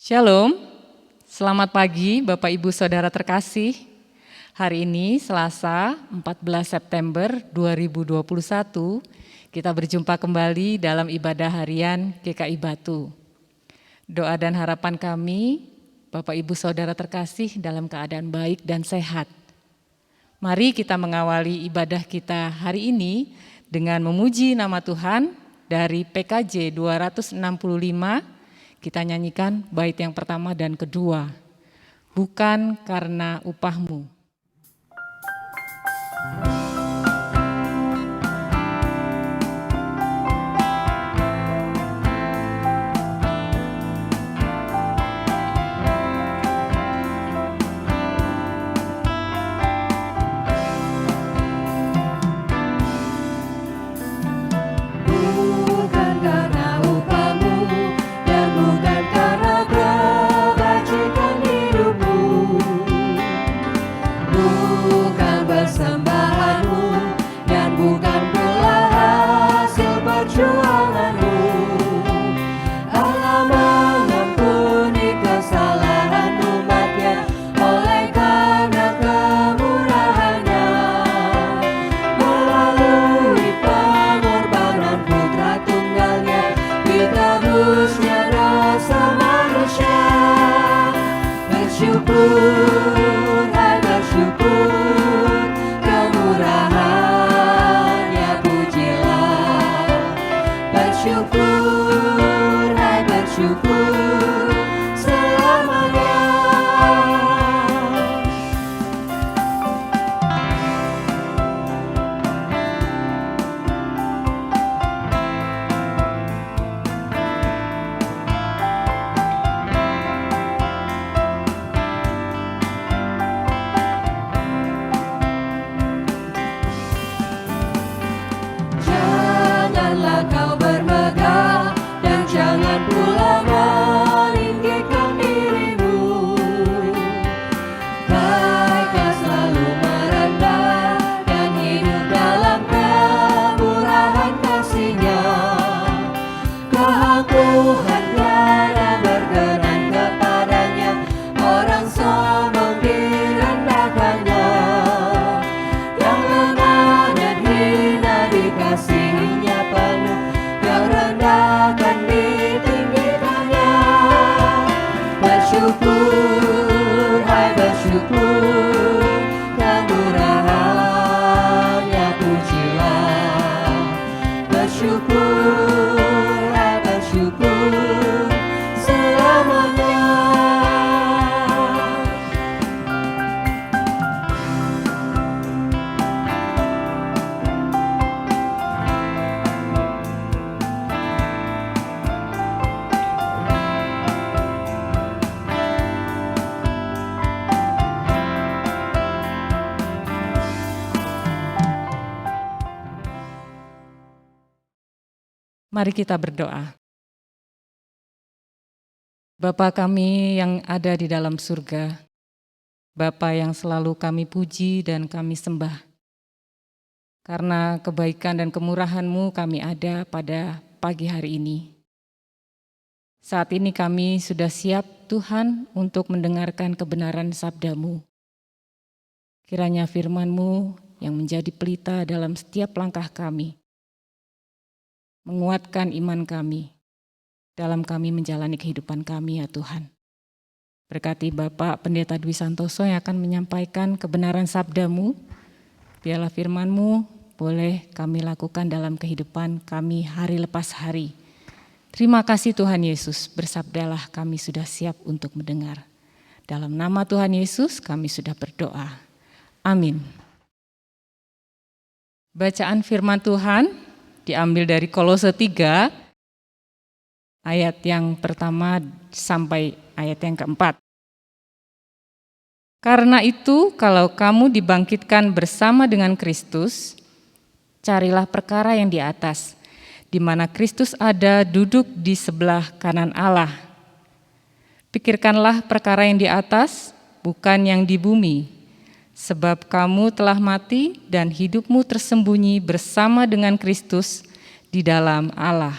Shalom, selamat pagi Bapak Ibu Saudara terkasih. Hari ini Selasa 14 September 2021, kita berjumpa kembali dalam ibadah harian GKI Batu. Doa dan harapan kami, Bapak Ibu Saudara terkasih dalam keadaan baik dan sehat. Mari kita mengawali ibadah kita hari ini dengan memuji nama Tuhan dari PKJ 265. Kita nyanyikan bait yang pertama dan kedua. Bukan karena upahmu. Mari kita berdoa. Bapa kami yang ada di dalam surga, Bapa yang selalu kami puji dan kami sembah. Karena kebaikan dan kemurahan-Mu kami ada pada pagi hari ini. Saat ini kami sudah siap Tuhan untuk mendengarkan kebenaran sabda-Mu. Kiranya firman-Mu yang menjadi pelita dalam setiap langkah kami, menguatkan iman kami dalam kami menjalani kehidupan kami ya Tuhan. Berkati Bapak Pendeta Dwi Santoso yang akan menyampaikan kebenaran sabda-Mu. Biarlah firman-Mu boleh kami lakukan dalam kehidupan kami hari lepas hari. Terima kasih Tuhan Yesus, bersabdalah kami sudah siap untuk mendengar. Dalam nama Tuhan Yesus kami sudah berdoa. Amin. Bacaan firman Tuhan diambil dari Kolose 3, ayat yang pertama sampai ayat yang keempat. Karena itu, kalau kamu dibangkitkan bersama dengan Kristus, carilah perkara yang di atas, di mana Kristus ada duduk di sebelah kanan Allah. Pikirkanlah perkara yang di atas, bukan yang di bumi, sebab kamu telah mati dan hidupmu tersembunyi bersama dengan Kristus di dalam Allah.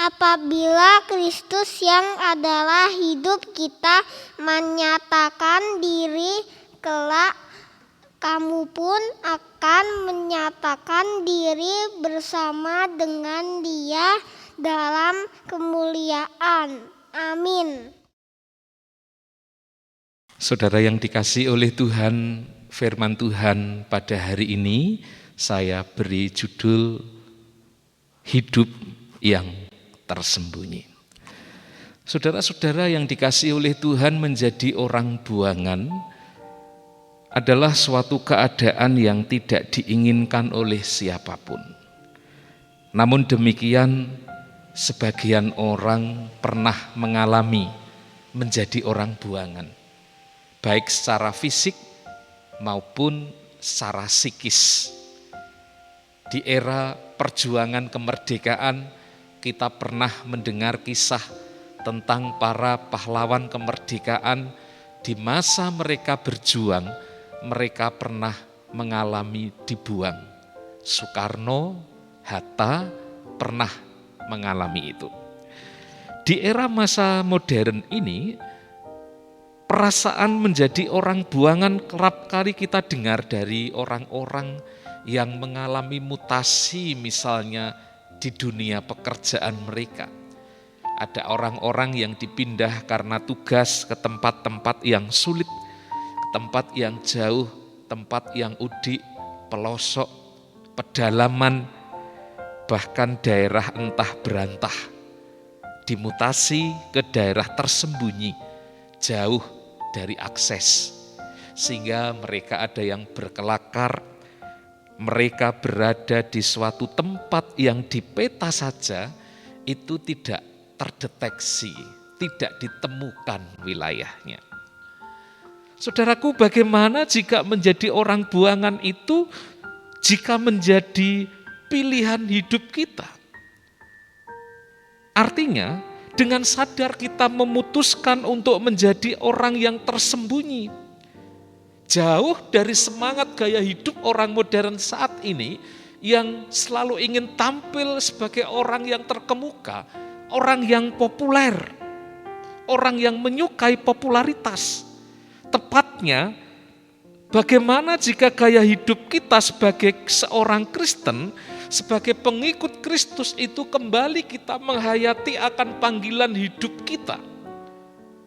Apabila Kristus yang adalah hidup kita menyatakan diri, kelak kamu pun akan menyatakan diri bersama dengan Dia dalam kemuliaan. Amin. Saudara yang dikasihi oleh Tuhan, firman Tuhan pada hari ini saya beri judul Hidup yang Tersembunyi. Saudara-saudara yang dikasihi oleh Tuhan, menjadi orang buangan adalah suatu keadaan yang tidak diinginkan oleh siapapun. Namun demikian, sebagian orang pernah mengalami menjadi orang buangan, baik secara fisik maupun secara psikis. Di era perjuangan kemerdekaan, kita pernah mendengar kisah tentang para pahlawan kemerdekaan. Di masa mereka berjuang, mereka pernah mengalami dibuang. Soekarno, Hatta pernah mengalami itu. Di era masa modern ini, perasaan menjadi orang buangan kerap kali kita dengar dari orang-orang yang mengalami mutasi, misalnya di dunia pekerjaan mereka. Ada orang-orang yang dipindah karena tugas ke tempat-tempat yang sulit, ke tempat yang jauh, tempat yang udik, pelosok, pedalaman, bahkan daerah entah berantah. Dimutasi ke daerah tersembunyi, jauh dari akses, sehingga mereka ada yang berkelakar. Mereka berada di suatu tempat yang di peta saja itu tidak terdeteksi, tidak ditemukan wilayahnya. Saudaraku, bagaimana jika menjadi orang buangan itu, jika menjadi pilihan hidup kita? Artinya, dengan sadar kita memutuskan untuk menjadi orang yang tersembunyi, jauh dari semangat gaya hidup orang modern saat ini yang selalu ingin tampil sebagai orang yang terkemuka, orang yang populer, orang yang menyukai popularitas. Tepatnya, bagaimana jika gaya hidup kita sebagai seorang Kristen, sebagai pengikut Kristus itu kembali kita menghayati akan panggilan hidup kita.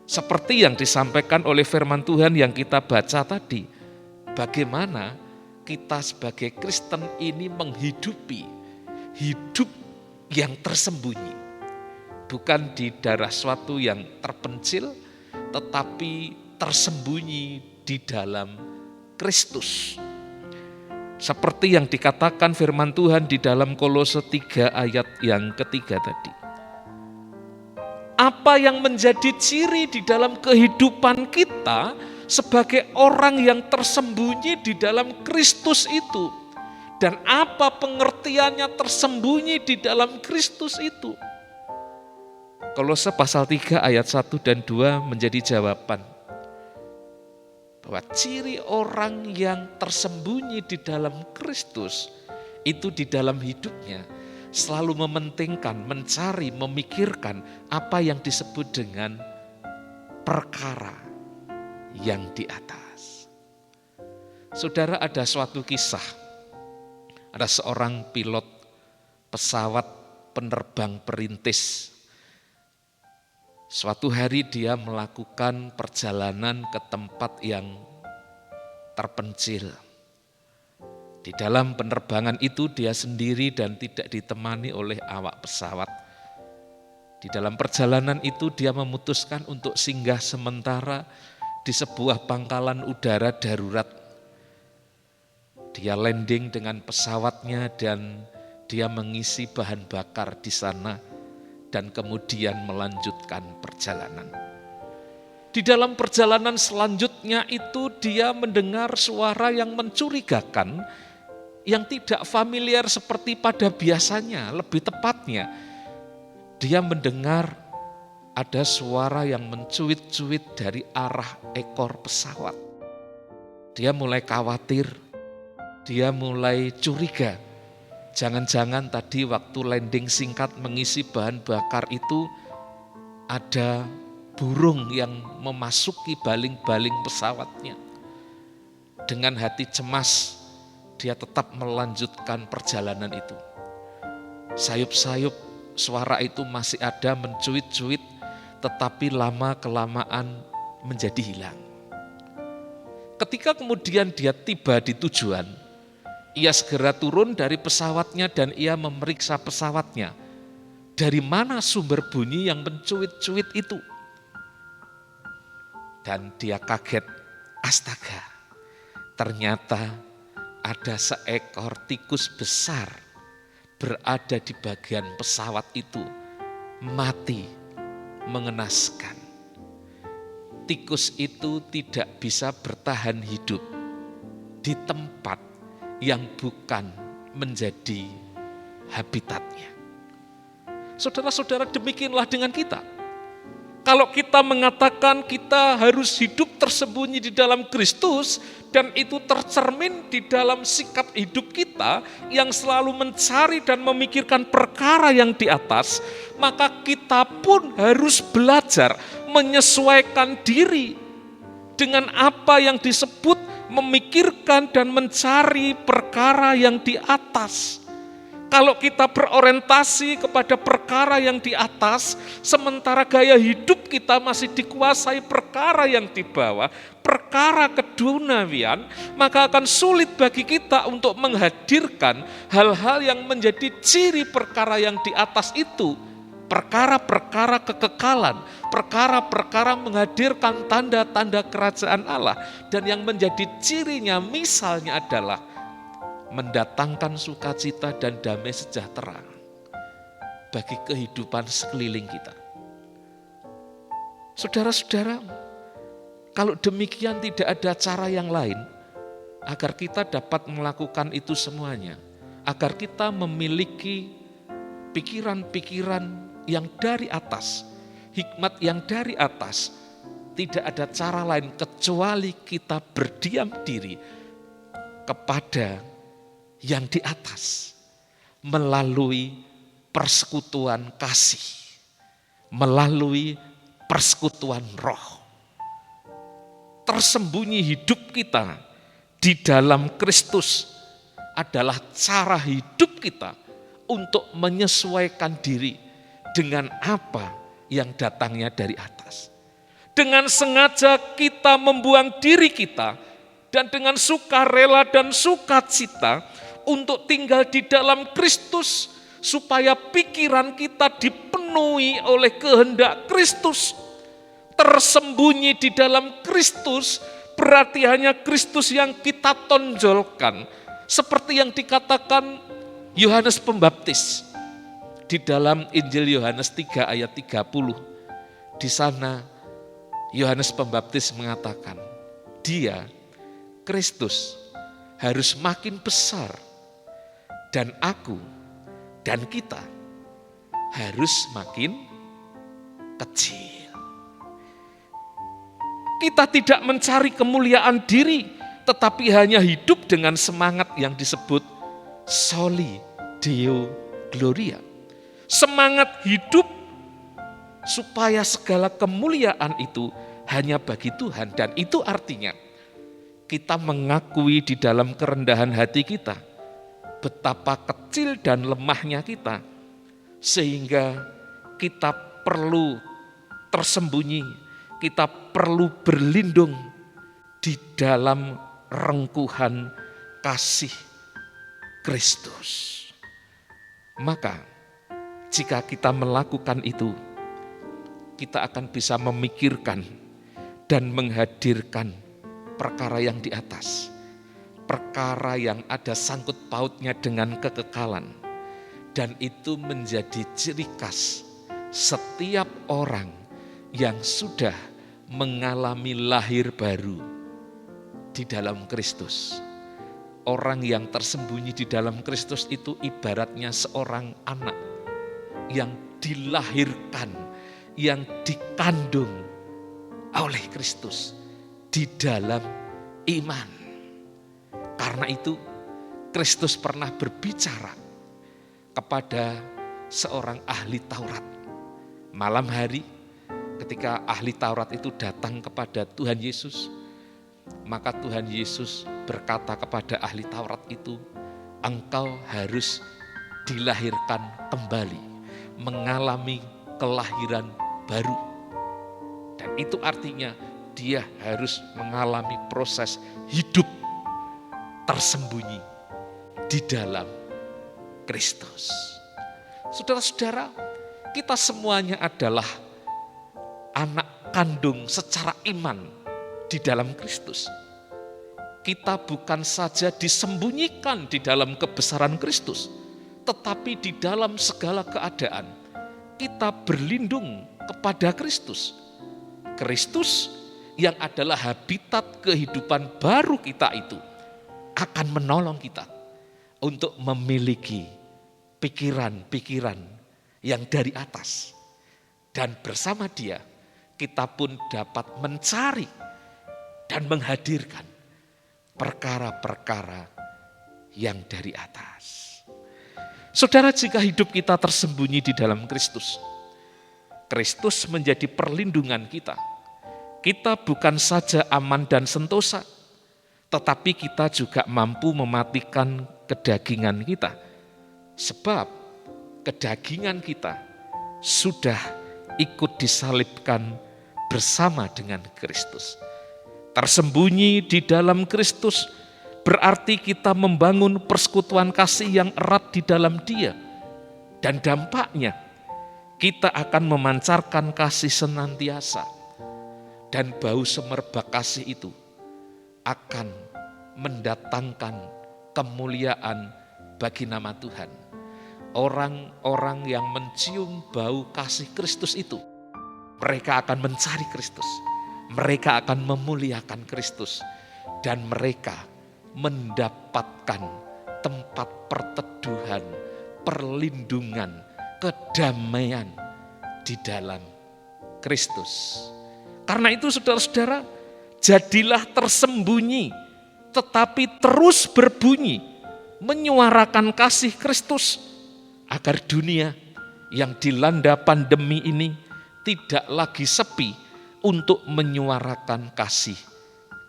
Seperti yang disampaikan oleh firman Tuhan yang kita baca tadi, bagaimana kita sebagai Kristen ini menghidupi hidup yang tersembunyi. Bukan di daerah suatu yang terpencil, tetapi tersembunyi di dalam Kristus. Seperti yang dikatakan firman Tuhan di dalam Kolose 3 ayat yang ketiga tadi. Apa yang menjadi ciri di dalam kehidupan kita sebagai orang yang tersembunyi di dalam Kristus itu? Dan apa pengertiannya tersembunyi di dalam Kristus itu? Kolose pasal 3 ayat 1 dan 2 menjadi jawaban. Bahwa ciri orang yang tersembunyi di dalam Kristus itu di dalam hidupnya selalu mementingkan, mencari, memikirkan apa yang disebut dengan perkara yang di atas. Saudara, ada suatu kisah. Ada seorang pilot pesawat penerbang perintis. Suatu hari dia melakukan perjalanan ke tempat yang terpencil. Di dalam penerbangan itu dia sendiri dan tidak ditemani oleh awak pesawat. Di dalam perjalanan itu dia memutuskan untuk singgah sementara di sebuah pangkalan udara darurat. Dia landing dengan pesawatnya dan dia mengisi bahan bakar di sana dan kemudian melanjutkan perjalanan. Di dalam perjalanan selanjutnya itu dia mendengar suara yang mencurigakan, yang tidak familiar seperti pada biasanya. Lebih tepatnya, dia mendengar ada suara yang mencuit-cuit dari arah ekor pesawat. Dia mulai khawatir, dia mulai curiga. Jangan-jangan tadi waktu landing singkat mengisi bahan bakar itu ada burung yang memasuki baling-baling pesawatnya. Dengan hati cemas, dia tetap melanjutkan perjalanan itu. Sayup-sayup suara itu masih ada mencuit-cuit, tetapi lama-kelamaan menjadi hilang. Ketika kemudian dia tiba di tujuan, ia segera turun dari pesawatnya dan ia memeriksa pesawatnya. Dari mana sumber bunyi yang mencuit-cuit itu? Dan dia kaget, astaga, ternyata ada seekor tikus besar berada di bagian pesawat itu, mati, mengenaskan. Tikus itu tidak bisa bertahan hidup di tempat yang bukan menjadi habitatnya. Saudara-saudara, demikianlah dengan kita. Kalau kita mengatakan kita harus hidup tersembunyi di dalam Kristus, dan itu tercermin di dalam sikap hidup kita yang selalu mencari dan memikirkan perkara yang di atas, maka kita pun harus belajar menyesuaikan diri dengan apa yang disebut memikirkan dan mencari perkara yang di atas. Kalau kita berorientasi kepada perkara yang di atas, sementara gaya hidup kita masih dikuasai perkara yang di bawah, perkara keduniawian, maka akan sulit bagi kita untuk menghadirkan hal-hal yang menjadi ciri perkara yang di atas itu. Perkara-perkara kekekalan, perkara-perkara menghadirkan tanda-tanda kerajaan Allah. Dan yang menjadi cirinya misalnya adalah mendatangkan sukacita dan damai sejahtera bagi kehidupan sekeliling kita. Saudara-saudara, kalau demikian tidak ada cara yang lain agar kita dapat melakukan itu semuanya, agar kita memiliki pikiran-pikiran yang dari atas, hikmat yang dari atas, tidak ada cara lain kecuali kita berdiam diri kepada yang di atas melalui persekutuan kasih, melalui persekutuan roh. Tersembunyi hidup kita di dalam Kristus adalah cara hidup kita untuk menyesuaikan diri dengan apa yang datangnya dari atas. Dengan sengaja kita membuang diri kita dan dengan sukarela dan sukacita untuk tinggal di dalam Kristus, supaya pikiran kita dipenuhi oleh kehendak Kristus. Tersembunyi di dalam Kristus berarti hanya Kristus yang kita tonjolkan. Seperti yang dikatakan Yohanes Pembaptis di dalam Injil Yohanes 3 ayat 30. Di sana Yohanes Pembaptis mengatakan, dia, Kristus, harus makin besar, dan aku dan kita harus makin kecil. Kita tidak mencari kemuliaan diri, tetapi hanya hidup dengan semangat yang disebut soli deo gloria. Semangat hidup supaya segala kemuliaan itu hanya bagi Tuhan. Dan itu artinya kita mengakui di dalam kerendahan hati kita betapa kecil dan lemahnya kita, sehingga kita perlu tersembunyi, kita perlu berlindung di dalam rengkuhan kasih Kristus. Maka jika kita melakukan itu, kita akan bisa memikirkan dan menghadirkan perkara yang di atas, perkara yang ada sangkut pautnya dengan kekekalan, dan itu menjadi ciri khas setiap orang yang sudah mengalami lahir baru di dalam Kristus. Orang yang tersembunyi di dalam Kristus itu ibaratnya seorang anak yang dilahirkan, yang dikandung oleh Kristus di dalam iman. Karena itu Kristus pernah berbicara kepada seorang ahli Taurat. Malam hari ketika ahli Taurat itu datang kepada Tuhan Yesus, maka Tuhan Yesus berkata kepada ahli Taurat itu, engkau harus dilahirkan kembali, mengalami kelahiran baru. Dan itu artinya dia harus mengalami proses hidup tersembunyi di dalam Kristus. Saudara-saudara, kita semuanya adalah anak kandung secara iman di dalam Kristus. Kita bukan saja disembunyikan di dalam kebesaran Kristus, tetapi di dalam segala keadaan kita berlindung kepada Kristus. Kristus yang adalah habitat kehidupan baru kita itu akan menolong kita untuk memiliki pikiran-pikiran yang dari atas. Dan bersama Dia kita pun dapat mencari dan menghadirkan perkara-perkara yang dari atas. Saudara, jika hidup kita tersembunyi di dalam Kristus, Kristus menjadi perlindungan kita. Kita bukan saja aman dan sentosa, tetapi kita juga mampu mematikan kedagingan kita. Sebab kedagingan kita sudah ikut disalibkan bersama dengan Kristus. Tersembunyi di dalam Kristus berarti kita membangun persekutuan kasih yang erat di dalam Dia. Dan dampaknya kita akan memancarkan kasih senantiasa. Dan bau semerbak kasih itu akan mendatangkan kemuliaan bagi nama Tuhan. Orang-orang yang mencium bau kasih Kristus itu, mereka akan mencari Kristus, mereka akan memuliakan Kristus, dan mereka mendapatkan tempat perteduhan, perlindungan, kedamaian di dalam Kristus. Karena itu saudara-saudara, jadilah tersembunyi tetapi terus berbunyi, menyuarakan kasih Kristus, agar dunia yang dilanda pandemi ini tidak lagi sepi untuk menyuarakan kasih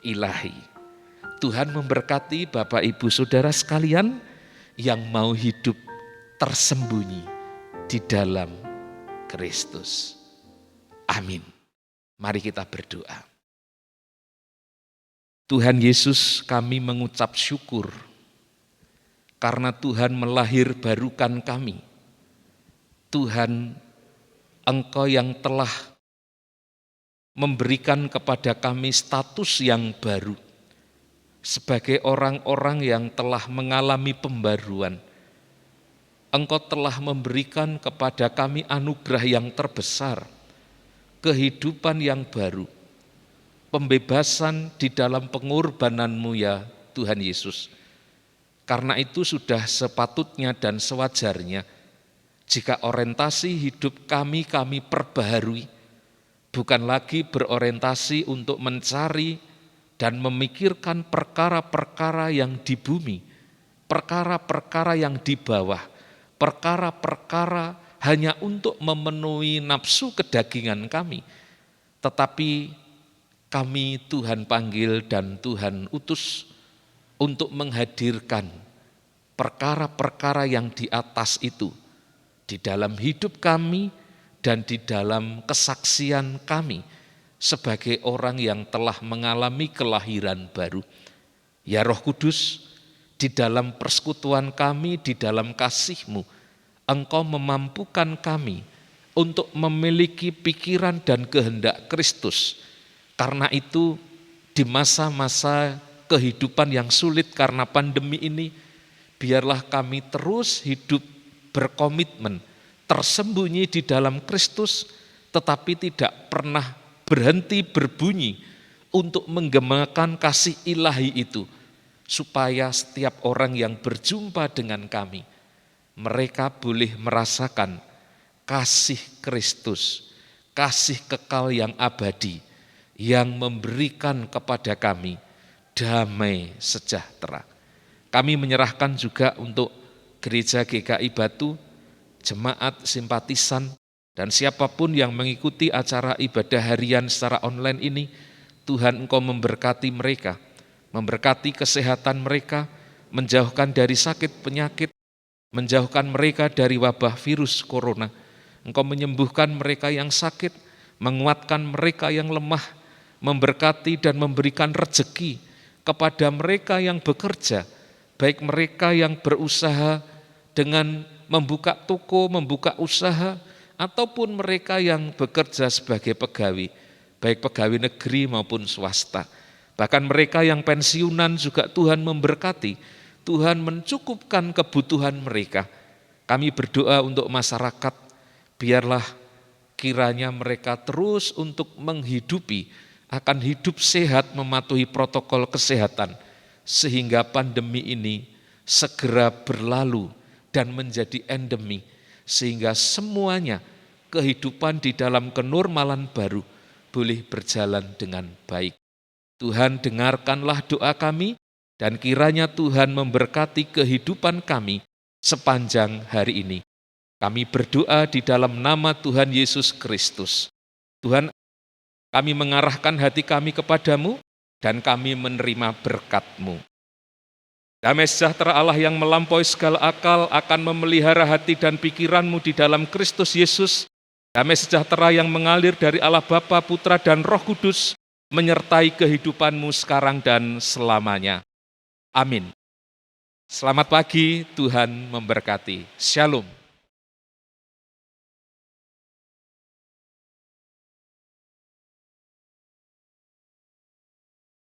ilahi. Tuhan memberkati Bapak Ibu Saudara sekalian yang mau hidup tersembunyi di dalam Kristus. Amin. Mari kita berdoa. Tuhan Yesus, kami mengucap syukur karena Tuhan melahirbarukan kami. Tuhan, Engkau yang telah memberikan kepada kami status yang baru sebagai orang-orang yang telah mengalami pembaruan. Engkau telah memberikan kepada kami anugerah yang terbesar, kehidupan yang baru, pembebasan di dalam pengorbanan-Mu ya Tuhan Yesus. Karena itu sudah sepatutnya dan sewajarnya jika orientasi hidup kami perbaharui, bukan lagi berorientasi untuk mencari dan memikirkan perkara-perkara yang di bumi, perkara-perkara yang di bawah, perkara-perkara hanya untuk memenuhi nafsu kedagingan kami. Tetapi kami Tuhan panggil dan Tuhan utus untuk menghadirkan perkara-perkara yang di atas itu di dalam hidup kami dan di dalam kesaksian kami sebagai orang yang telah mengalami kelahiran baru. Ya Roh Kudus, di dalam persekutuan kami, di dalam kasih-Mu, Engkau memampukan kami untuk memiliki pikiran dan kehendak Kristus. Karena itu di masa-masa kehidupan yang sulit karena pandemi ini, biarlah kami terus hidup berkomitmen, tersembunyi di dalam Kristus, tetapi tidak pernah berhenti berbunyi untuk menggemakan kasih ilahi itu, supaya setiap orang yang berjumpa dengan kami, mereka boleh merasakan kasih Kristus, kasih kekal yang abadi, yang memberikan kepada kami damai sejahtera. Kami menyerahkan juga untuk Gereja GKI Batu, jemaat, simpatisan, dan siapapun yang mengikuti acara ibadah harian secara online ini, Tuhan Engkau memberkati mereka, memberkati kesehatan mereka, menjauhkan dari sakit penyakit, menjauhkan mereka dari wabah virus corona. Engkau menyembuhkan mereka yang sakit, menguatkan mereka yang lemah, memberkati dan memberikan rejeki kepada mereka yang bekerja, baik mereka yang berusaha dengan membuka toko, membuka usaha, ataupun mereka yang bekerja sebagai pegawai, baik pegawai negeri maupun swasta. Bahkan mereka yang pensiunan juga Tuhan memberkati, Tuhan mencukupkan kebutuhan mereka. Kami berdoa untuk masyarakat, biarlah kiranya mereka terus untuk menghidupi, akan hidup sehat mematuhi protokol kesehatan, sehingga pandemi ini segera berlalu dan menjadi endemi, sehingga semuanya kehidupan di dalam kenormalan baru boleh berjalan dengan baik. Tuhan, dengarkanlah doa kami, dan kiranya Tuhan memberkati kehidupan kami sepanjang hari ini. Kami berdoa di dalam nama Tuhan Yesus Kristus. Tuhan, kami mengarahkan hati kami kepadamu, dan kami menerima berkat-Mu. Damai sejahtera Allah yang melampaui segala akal akan memelihara hati dan pikiranmu di dalam Kristus Yesus. Damai sejahtera yang mengalir dari Allah Bapa, Putra, dan Roh Kudus menyertai kehidupanmu sekarang dan selamanya. Amin. Selamat pagi, Tuhan memberkati. Shalom.